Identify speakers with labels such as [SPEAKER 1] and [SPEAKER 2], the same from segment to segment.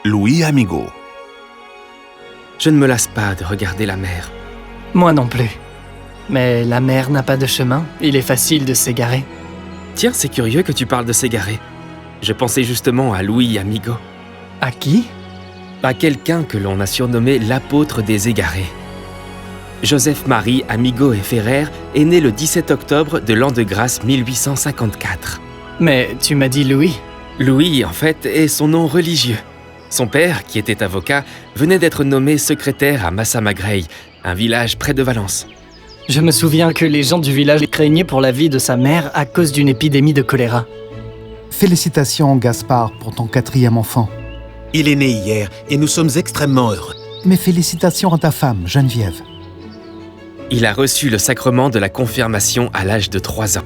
[SPEAKER 1] Louis Amigo.
[SPEAKER 2] Je ne me lasse pas de regarder la mer.
[SPEAKER 3] Moi non plus. Mais la mer n'a pas de chemin, il est facile de s'égarer.
[SPEAKER 2] Tiens, c'est curieux que tu parles de s'égarer. Je pensais justement à Louis Amigo.
[SPEAKER 3] À qui?
[SPEAKER 2] À quelqu'un que l'on a surnommé l'apôtre des égarés. Joseph-Marie Amigo et Ferrer est né le 17 octobre de l'an de grâce 1854.
[SPEAKER 3] Mais tu m'as dit Louis.
[SPEAKER 2] Louis, en fait, est son nom religieux. Son père, qui était avocat, venait d'être nommé secrétaire à Massamagrey, un village près de Valence.
[SPEAKER 3] Je me souviens que les gens du village craignaient pour la vie de sa mère à cause d'une épidémie de choléra.
[SPEAKER 4] Félicitations, Gaspard, pour ton 4e enfant.
[SPEAKER 5] Il est né hier et nous sommes extrêmement heureux.
[SPEAKER 4] Mes félicitations à ta femme, Geneviève.
[SPEAKER 2] Il a reçu le sacrement de la confirmation à l'âge de 3 ans.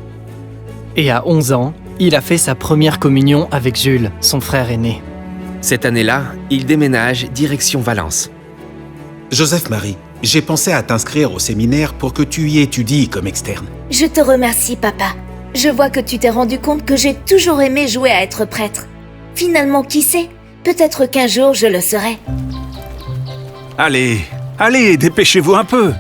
[SPEAKER 3] Et à 11 ans, il a fait sa première communion avec Jules, son frère aîné.
[SPEAKER 2] Cette année-là, il déménage direction Valence.
[SPEAKER 5] Joseph-Marie, j'ai pensé à t'inscrire au séminaire pour que tu y étudies comme externe.
[SPEAKER 6] Je te remercie, papa. Je vois que tu t'es rendu compte que j'ai toujours aimé jouer à être prêtre. Finalement, qui sait? Peut-être qu'un jour, je le serai.
[SPEAKER 1] Allez, dépêchez-vous un peu.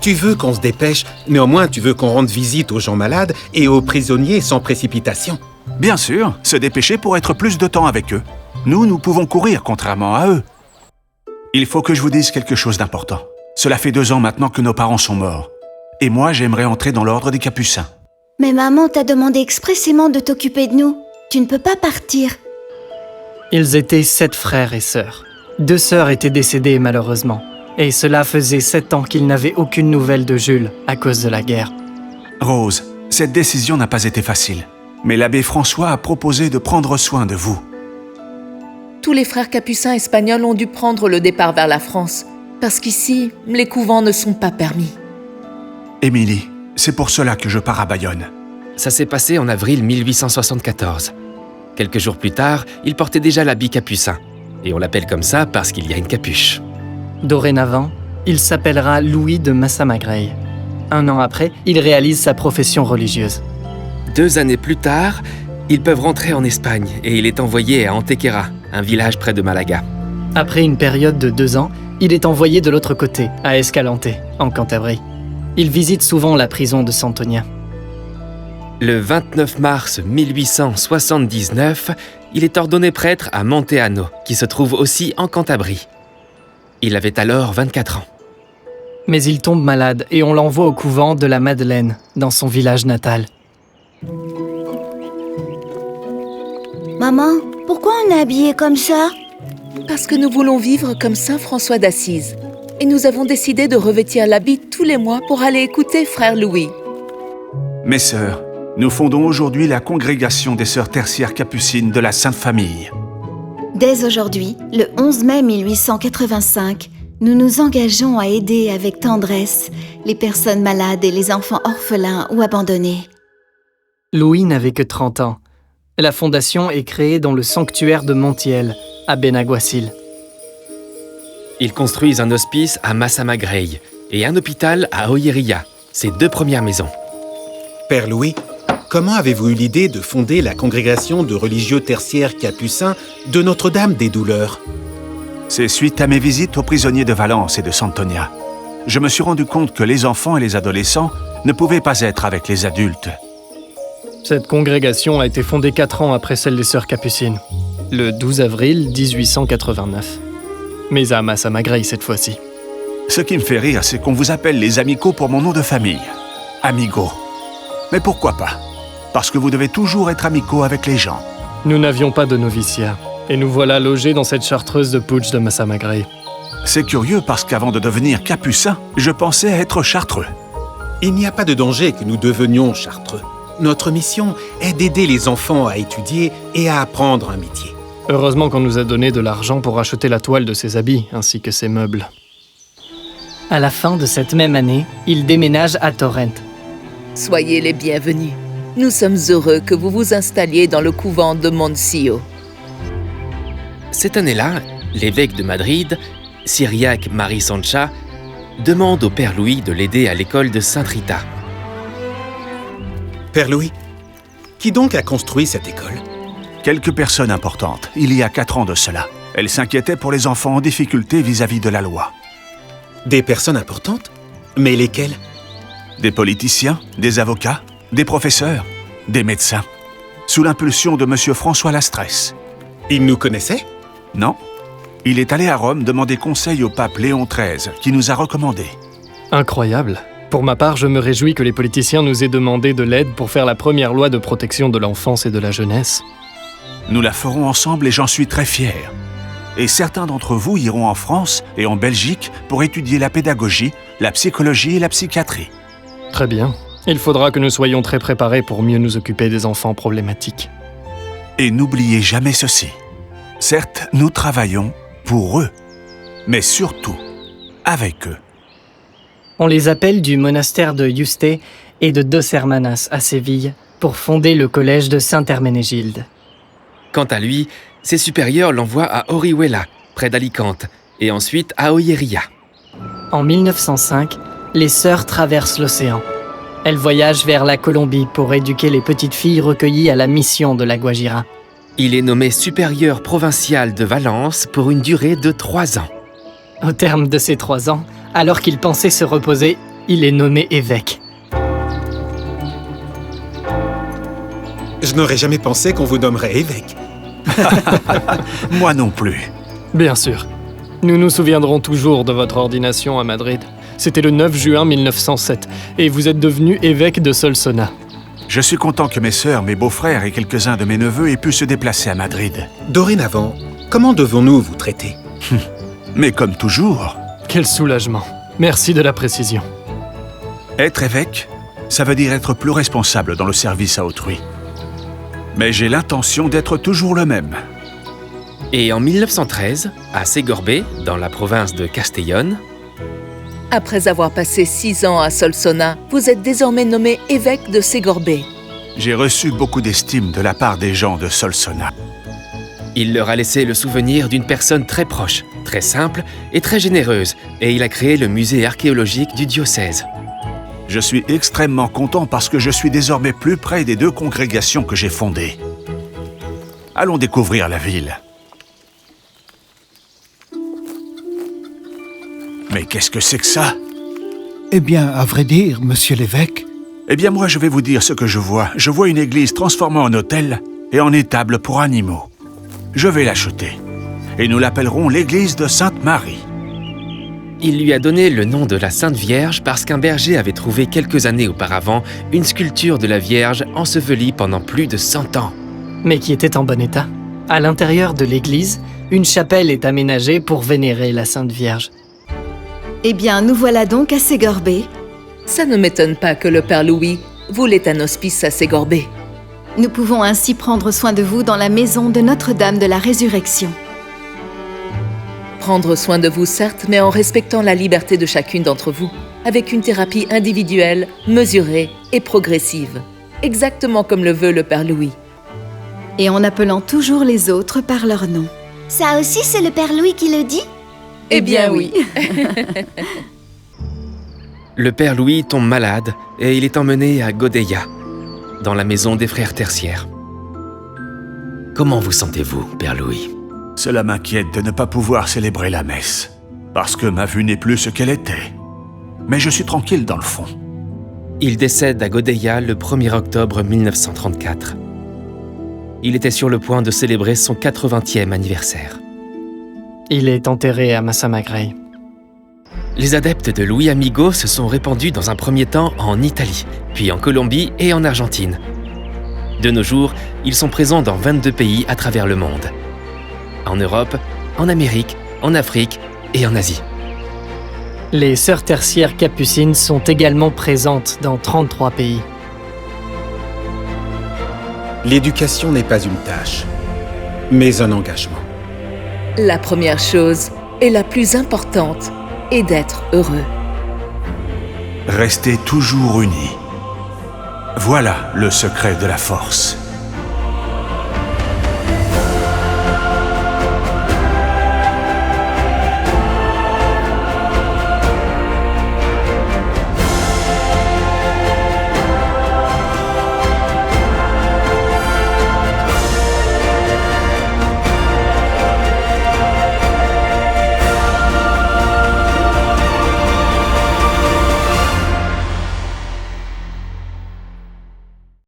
[SPEAKER 5] Tu veux qu'on se dépêche, néanmoins tu veux qu'on rende visite aux gens malades et aux prisonniers sans précipitation.
[SPEAKER 1] Bien sûr, se dépêcher pour être plus de temps avec eux. Nous pouvons courir contrairement à eux. Il faut que je vous dise quelque chose d'important. Cela fait 2 ans maintenant que nos parents sont morts. Et moi, j'aimerais entrer dans l'ordre des Capucins.
[SPEAKER 7] Mais maman t'a demandé expressément de t'occuper de nous. Tu ne peux pas partir.
[SPEAKER 3] Ils étaient 7 frères et sœurs. 2 sœurs étaient décédées malheureusement. Et cela faisait 7 ans qu'ils n'avaient aucune nouvelle de Jules à cause de la guerre.
[SPEAKER 1] Rose, cette décision n'a pas été facile. Mais l'abbé François a proposé de prendre soin de vous.
[SPEAKER 8] Tous les frères capucins espagnols ont dû prendre le départ vers la France, parce qu'ici, les couvents ne sont pas permis.
[SPEAKER 1] Émilie, c'est pour cela que je pars à Bayonne.
[SPEAKER 2] Ça s'est passé en avril 1874. Quelques jours plus tard, il portait déjà l'habit capucin. Et on l'appelle comme ça parce qu'il y a une capuche.
[SPEAKER 3] Dorénavant, il s'appellera Louis de Massamagrey. 1 an après, il réalise sa profession religieuse.
[SPEAKER 2] 2 années plus tard, ils peuvent rentrer en Espagne et il est envoyé à Antequera, un village près de Malaga.
[SPEAKER 3] Après une période de 2 ans, il est envoyé de l'autre côté, à Escalante, en Cantabrie. Il visite souvent la prison de Santonia.
[SPEAKER 2] Le 29 mars 1879, il est ordonné prêtre à Monteano, qui se trouve aussi en Cantabrie. Il avait alors 24 ans.
[SPEAKER 3] Mais il tombe malade et on l'envoie au couvent de la Madeleine, dans son village natal.
[SPEAKER 7] Maman, pourquoi on est habillé comme ça?
[SPEAKER 8] Parce que nous voulons vivre comme Saint François d'Assise. Et nous avons décidé de revêtir l'habit tous les mois pour aller écouter frère Louis.
[SPEAKER 1] Mes sœurs, nous fondons aujourd'hui la congrégation des sœurs tertiaires capucines de la Sainte Famille.
[SPEAKER 7] Dès aujourd'hui, le 11 mai 1885, nous nous engageons à aider avec tendresse les personnes malades et les enfants orphelins ou abandonnés.
[SPEAKER 3] Louis n'avait que 30 ans. La fondation est créée dans le sanctuaire de Montiel, à Benaguacil.
[SPEAKER 2] Ils construisent un hospice à Massamagrey et un hôpital à Oyeria, ses 2 premières maisons.
[SPEAKER 5] Père Louis, comment avez-vous eu l'idée de fonder la congrégation de religieux tertiaires capucins de Notre-Dame des Douleurs?
[SPEAKER 1] C'est suite à mes visites aux prisonniers de Valence et de Santonia. Je me suis rendu compte que les enfants et les adolescents ne pouvaient pas être avec les adultes.
[SPEAKER 3] Cette congrégation a été fondée 4 ans après celle des Sœurs Capucines, le 12 avril 1889. Mais à Massamagrey cette fois-ci.
[SPEAKER 1] Ce qui me fait rire, c'est qu'on vous appelle les amicaux pour mon nom de famille. Amigo. Mais pourquoi pas? Parce que vous devez toujours être amicaux avec les gens.
[SPEAKER 3] Nous n'avions pas de noviciat, et nous voilà logés dans cette chartreuse de Puig de Massamagrey.
[SPEAKER 1] C'est curieux parce qu'avant de devenir capucin, je pensais être chartreux.
[SPEAKER 5] Il n'y a pas de danger que nous devenions chartreux. Notre mission est d'aider les enfants à étudier et à apprendre un métier.
[SPEAKER 3] Heureusement qu'on nous a donné de l'argent pour acheter la toile de ses habits, ainsi que ses meubles. À la fin de cette même année, il déménage à Torrent.
[SPEAKER 8] Soyez les bienvenus. Nous sommes heureux que vous vous installiez dans le couvent de Moncio.
[SPEAKER 2] Cette année-là, l'évêque de Madrid, Cyriaque Marie Sancha, demande au père Louis de l'aider à l'école de Sainte Rita.
[SPEAKER 5] Père Louis, qui donc a construit cette école?
[SPEAKER 1] Quelques personnes importantes, il y a 4 ans de cela. Elles s'inquiétaient pour les enfants en difficulté vis-à-vis de la loi.
[SPEAKER 5] Des personnes importantes? Mais lesquelles?
[SPEAKER 1] Des politiciens, des avocats, des professeurs, des médecins. Sous l'impulsion de M. François Lastresse.
[SPEAKER 5] Ils nous connaissaient?
[SPEAKER 1] Non. Il est allé à Rome demander conseil au pape Léon XIII, qui nous a recommandés.
[SPEAKER 3] Incroyable. Pour ma part, je me réjouis que les politiciens nous aient demandé de l'aide pour faire la première loi de protection de l'enfance et de la jeunesse.
[SPEAKER 1] Nous la ferons ensemble et j'en suis très fier. Et certains d'entre vous iront en France et en Belgique pour étudier la pédagogie, la psychologie et la psychiatrie.
[SPEAKER 3] Très bien. Il faudra que nous soyons très préparés pour mieux nous occuper des enfants problématiques.
[SPEAKER 1] Et n'oubliez jamais ceci. Certes, nous travaillons pour eux, mais surtout avec eux.
[SPEAKER 3] On les appelle du monastère de Yuste et de Dos Hermanas à Séville pour fonder le collège de Saint-Herménégilde.
[SPEAKER 2] Quant à lui, ses supérieurs l'envoient à Orihuela, près d'Alicante, et ensuite à Olleria.
[SPEAKER 3] En 1905, les sœurs traversent l'océan. Elles voyagent vers la Colombie pour éduquer les petites filles recueillies à la mission de la Guajira.
[SPEAKER 2] Il est nommé supérieur provincial de Valence pour une durée de 3 ans.
[SPEAKER 3] Au terme de ces 3 ans, alors qu'il pensait se reposer, il est nommé évêque.
[SPEAKER 5] Je n'aurais jamais pensé qu'on vous nommerait évêque.
[SPEAKER 1] Moi non plus.
[SPEAKER 3] Bien sûr. Nous nous souviendrons toujours de votre ordination à Madrid. C'était le 9 juin 1907, et vous êtes devenu évêque de Solsona.
[SPEAKER 1] Je suis content que mes sœurs, mes beaux-frères et quelques-uns de mes neveux aient pu se déplacer à Madrid.
[SPEAKER 5] Dorénavant, comment devons-nous vous traiter?
[SPEAKER 1] Mais comme toujours,
[SPEAKER 3] Quel soulagement. Merci de la précision.
[SPEAKER 1] être évêque, ça veut dire être plus responsable dans le service à autrui. Mais j'ai l'intention d'être toujours le même.
[SPEAKER 2] Et en 1913, à Segorbe, dans la province de Castellón,
[SPEAKER 8] Après avoir passé 6 ans à Solsona, vous êtes désormais nommé évêque de Segorbe.
[SPEAKER 1] J'ai reçu beaucoup d'estime de la part des gens de Solsona.
[SPEAKER 2] il leur a laissé le souvenir d'une personne très proche, très simple et très généreuse, et il a créé le musée archéologique du diocèse.
[SPEAKER 1] Je suis extrêmement content parce que je suis désormais plus près des 2 congrégations que j'ai fondées. Allons découvrir la ville. Mais qu'est-ce que c'est que ça?
[SPEAKER 9] Eh bien, à vrai dire, monsieur l'évêque,
[SPEAKER 1] Eh bien moi, je vais vous dire ce que je vois. Je vois une église transformée en hôtel et en étable pour animaux. Je vais l'acheter. Et nous l'appellerons l'église de Sainte-Marie.
[SPEAKER 2] Il lui a donné le nom de la Sainte Vierge parce qu'un berger avait trouvé quelques années auparavant une sculpture de la Vierge ensevelie pendant plus de 100 ans.
[SPEAKER 3] Mais qui était en bon état. À l'intérieur de l'église, une chapelle est aménagée pour vénérer la Sainte Vierge.
[SPEAKER 7] Eh bien, nous voilà donc à Segorbe.
[SPEAKER 8] Ça ne m'étonne pas que le Père Louis voulait un hospice à Segorbe.
[SPEAKER 7] Nous pouvons ainsi prendre soin de vous dans la maison de Notre-Dame de la Résurrection.
[SPEAKER 8] Prendre soin de vous, certes, mais en respectant la liberté de chacune d'entre vous, avec une thérapie individuelle, mesurée et progressive, exactement comme le veut le Père Louis.
[SPEAKER 7] Et en appelant toujours les autres par leur nom.
[SPEAKER 10] Ça aussi, c'est le Père Louis qui le dit?
[SPEAKER 8] Eh bien oui.
[SPEAKER 2] Le père Louis tombe malade et il est emmené à Godella, dans la maison des frères tertiaires. Comment vous sentez-vous, père Louis?
[SPEAKER 1] Cela m'inquiète de ne pas pouvoir célébrer la messe, parce que ma vue n'est plus ce qu'elle était. Mais je suis tranquille dans le fond.
[SPEAKER 2] Il décède à Godella le 1er octobre 1934. Il était sur le point de célébrer son 80e anniversaire.
[SPEAKER 3] Il est enterré à Massamagrey.
[SPEAKER 2] Les adeptes de Louis Amigo se sont répandus dans un premier temps en Italie, puis en Colombie et en Argentine. De nos jours, ils sont présents dans 22 pays à travers le monde. En Europe, en Amérique, en Afrique et en Asie.
[SPEAKER 3] Les sœurs tertiaires capucines sont également présentes dans 33 pays.
[SPEAKER 5] L'éducation n'est pas une tâche, mais un engagement.
[SPEAKER 8] La première chose, et la plus importante, est d'être heureux.
[SPEAKER 1] Restez toujours unis. Voilà le secret de la force.